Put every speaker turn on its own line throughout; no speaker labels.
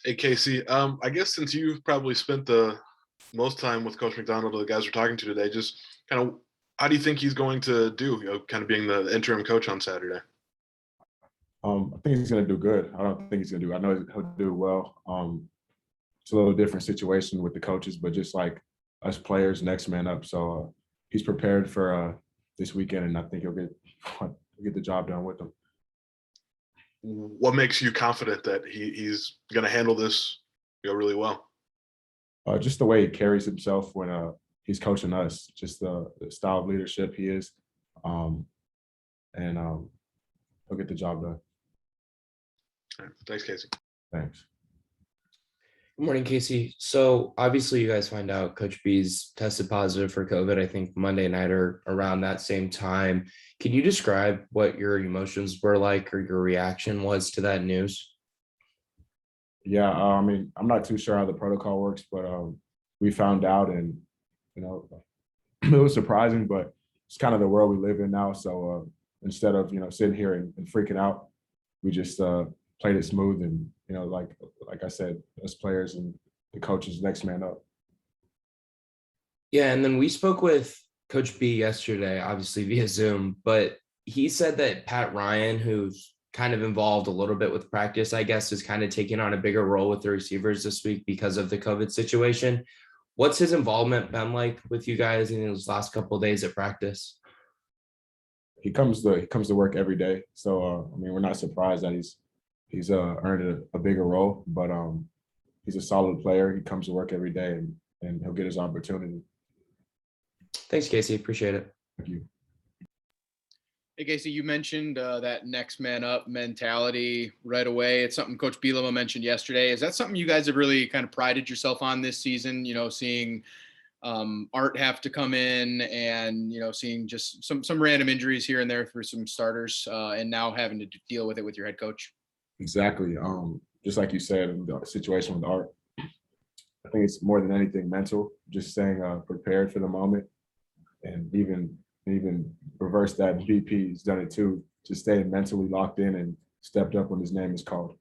Hey Casey, I guess since you've probably spent the most time with Coach McDonald, or the guys we're talking to today, just kind of how do you think he's going to do? Kind of being the interim coach on Saturday.
I think he's going to do good. I don't think he's going to do. I know he'll do well. It's a little different situation with the coaches, but just like us players, next man up. So he's prepared for this weekend, and I think he'll get the job done with them.
What makes you confident that he's going to handle this, really well?
Just the way he carries himself when he's coaching us, just the style of leadership he is, and he'll get the job done.
All right. Thanks, Casey.
Thanks.
Good morning, Casey. So obviously you guys find out Coach B's tested positive for COVID, I think Monday night or around that same time. Can you describe what your emotions were like or your reaction was to that news?
Yeah, I mean, I'm not too sure how the protocol works, but we found out, and it was surprising, but it's kind of the world we live in now. So instead of sitting here and freaking out, we just played it smooth, and like I said, us players and the coaches, next man up.
Yeah, and then we spoke with Coach B yesterday, obviously via Zoom, but he said that Pat Ryan, who's kind of involved a little bit with practice, I guess, is kind of taking on a bigger role with the receivers this week because of the COVID situation. What's his involvement been like with you guys in those last couple of days at practice?
He comes to work every day, so I mean, we're not surprised that he's earned a bigger role, but he's a solid player. He comes to work every day, and he'll get his opportunity.
Thanks, Casey. Appreciate it.
Thank you.
Hey, Casey, you mentioned that next man up mentality right away. It's something Coach Bielema mentioned yesterday. Is that something you guys have really kind of prided yourself on this season? Seeing Art have to come in and, seeing just some random injuries here and there for some starters and now having to deal with it with your head coach.
Exactly. Just like you said, in the situation with Art, I think it's more than anything mental, just staying prepared for the moment, and even reverse that. VP's done it too, to stay mentally locked in and stepped up when his name is called.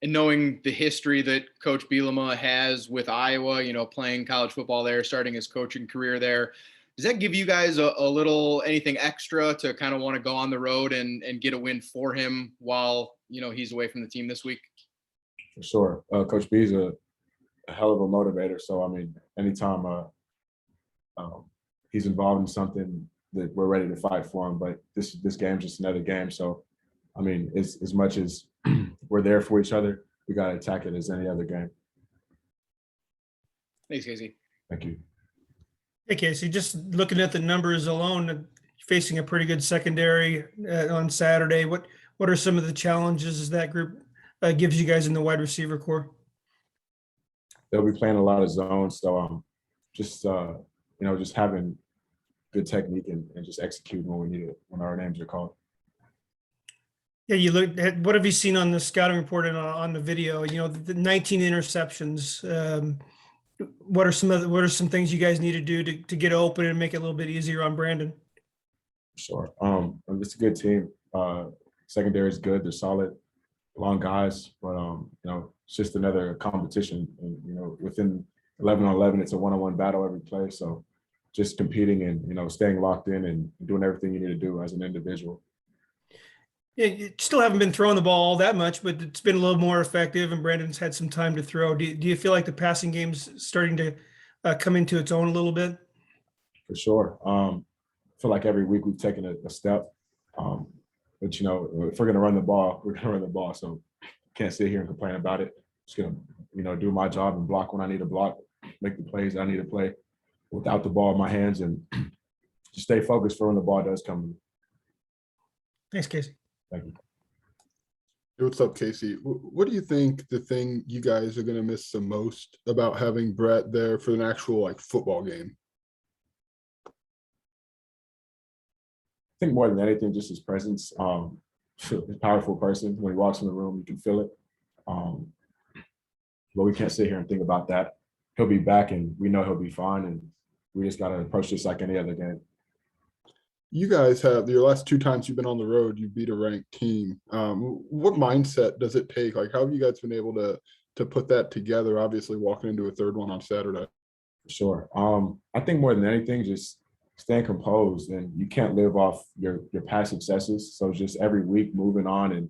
And knowing the history that Coach Bielema has with Iowa, playing college football there, starting his coaching career there, does that give you guys a little anything extra to kind of want to go on the road and get a win for him while, he's away from the team this week?
For sure. Coach B's a hell of a motivator. So, I mean, anytime he's involved in something, that we're ready to fight for him. But this game's just another game. So, I mean, as much as we're there for each other, we got to attack it as any other game.
Thanks, Casey.
Thank you.
Hey, Casey, just looking at the numbers alone, facing a pretty good secondary on Saturday. What are some of the challenges that group gives you guys in the wide receiver core?
They'll be playing a lot of zones. So just having good technique and just executing when we need it, when our names are called.
Yeah, you look at what have you seen on the scouting report and on the video? The 19 interceptions. What are some things you guys need to do to get open and make it a little bit easier on Brandon?
Sure. It's a good team. Secondary is good. They're solid, long guys, but it's just another competition. And, within 11 on 11, it's a one-on-one battle every play. So just competing and staying locked in and doing everything you need to do as an individual.
Yeah, you still haven't been throwing the ball all that much, but it's been a little more effective, and Brandon's had some time to throw. Do you feel like the passing game's starting to come into its own a little bit?
For sure. I feel like every week we've taken a step. But, if we're going to run the ball, we're going to run the ball. So can't sit here and complain about it. Just going to, do my job and block when I need to block, make the plays I need to play without the ball in my hands, and just stay focused for when the ball does come.
Thanks, Casey.
Thank you.
Hey, what's up, Casey? What do you think the thing you guys are going to miss the most about having Brett there for an actual football game?
I think more than anything, just his presence. He's a powerful person. When he walks in the room, you can feel it. But we can't sit here and think about that. He'll be back, and we know he'll be fine. And we just got to approach this like any other game.
You guys have your last 2 times you've been on the road, you beat a ranked team. What mindset does it take? Like, how have you guys been able to put that together? Obviously, walking into a third one on Saturday.
Sure. I think more than anything, just staying composed, and you can't live off your past successes. So just every week moving on and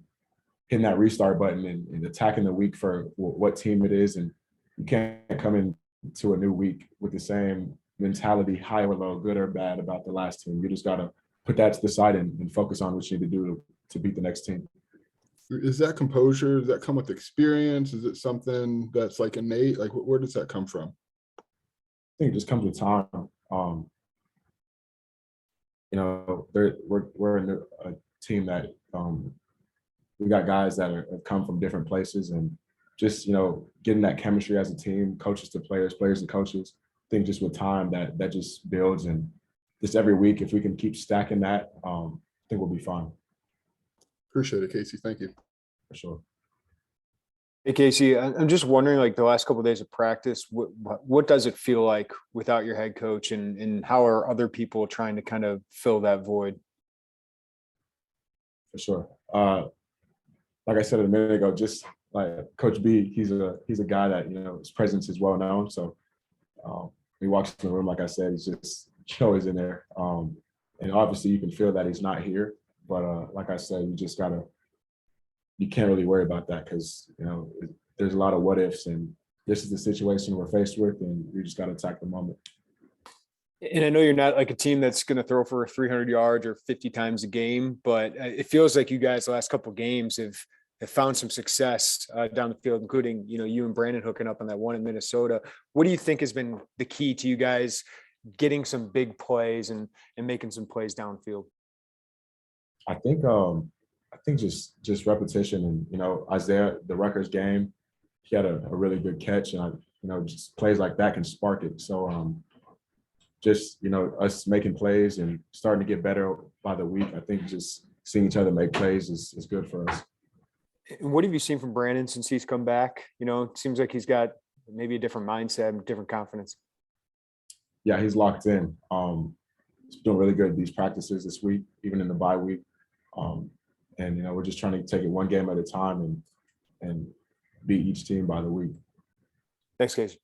hitting that restart button and attacking the week for what team it is. And you can't come into a new week with the same mentality, high or low, good or bad, about the last team. You just got to put that to the side and focus on what you need to do to beat the next team.
Is that composure? Does that come with experience? Is it something that's like innate? Like, where does that come from?
I think it just comes with time. We're in a team that we got guys that have come from different places, and just getting that chemistry as a team, coaches to players, players to coaches. I think just with time that just builds, and just every week, if we can keep stacking that, I think we'll be fine.
Appreciate it, Casey. Thank you.
For sure.
Hey, Casey, I'm just wondering, like, the last couple of days of practice, what does it feel like without your head coach, and how are other people trying to kind of fill that void?
For sure. Like I said a minute ago, just like Coach B, he's a guy that, his presence is well known. So he walks in the room, like I said, he's just always in there. And obviously you can feel that he's not here. But like I said, you can't really worry about that, because there's a lot of what ifs, and this is the situation we're faced with, and we just got to attack the moment.
And I know you're not like a team that's going to throw for 300 yards or 50 times a game, but it feels like you guys the last couple of games have found some success down the field, including, you and Brandon hooking up on that one in Minnesota. What do you think has been the key to you guys getting some big plays and making some plays downfield?
I think just repetition, and Isaiah, the Rutgers game, he had a really good catch, and just plays like that can spark it. So just us making plays and starting to get better by the week. I think just seeing each other make plays is good for us.
And what have you seen from Brandon since he's come back? It seems like he's got maybe a different mindset, different confidence.
Yeah, he's locked in. He's doing really good these practices this week, even in the bye week. And we're just trying to take it one game at a time and beat each team by the week.
Thanks, Casey.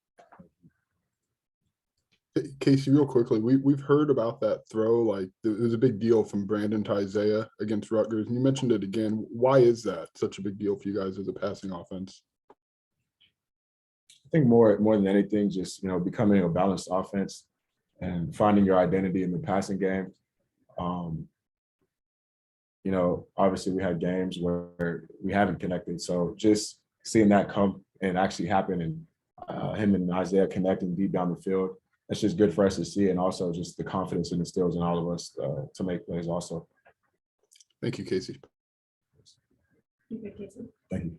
Casey, real quickly, we've heard about that throw. Like, it was a big deal from Brandon to Isaiah against Rutgers, and you mentioned it again. Why is that such a big deal for you guys as a passing offense?
I think more than anything, just becoming a balanced offense and finding your identity in the passing game. Obviously we had games where we haven't connected, so just seeing that come and actually happen, and him and Isaiah connecting deep down the field, that's just good for us to see, and also just the confidence it instills in all of us to make plays also.
Thank you, Casey.
Thank you.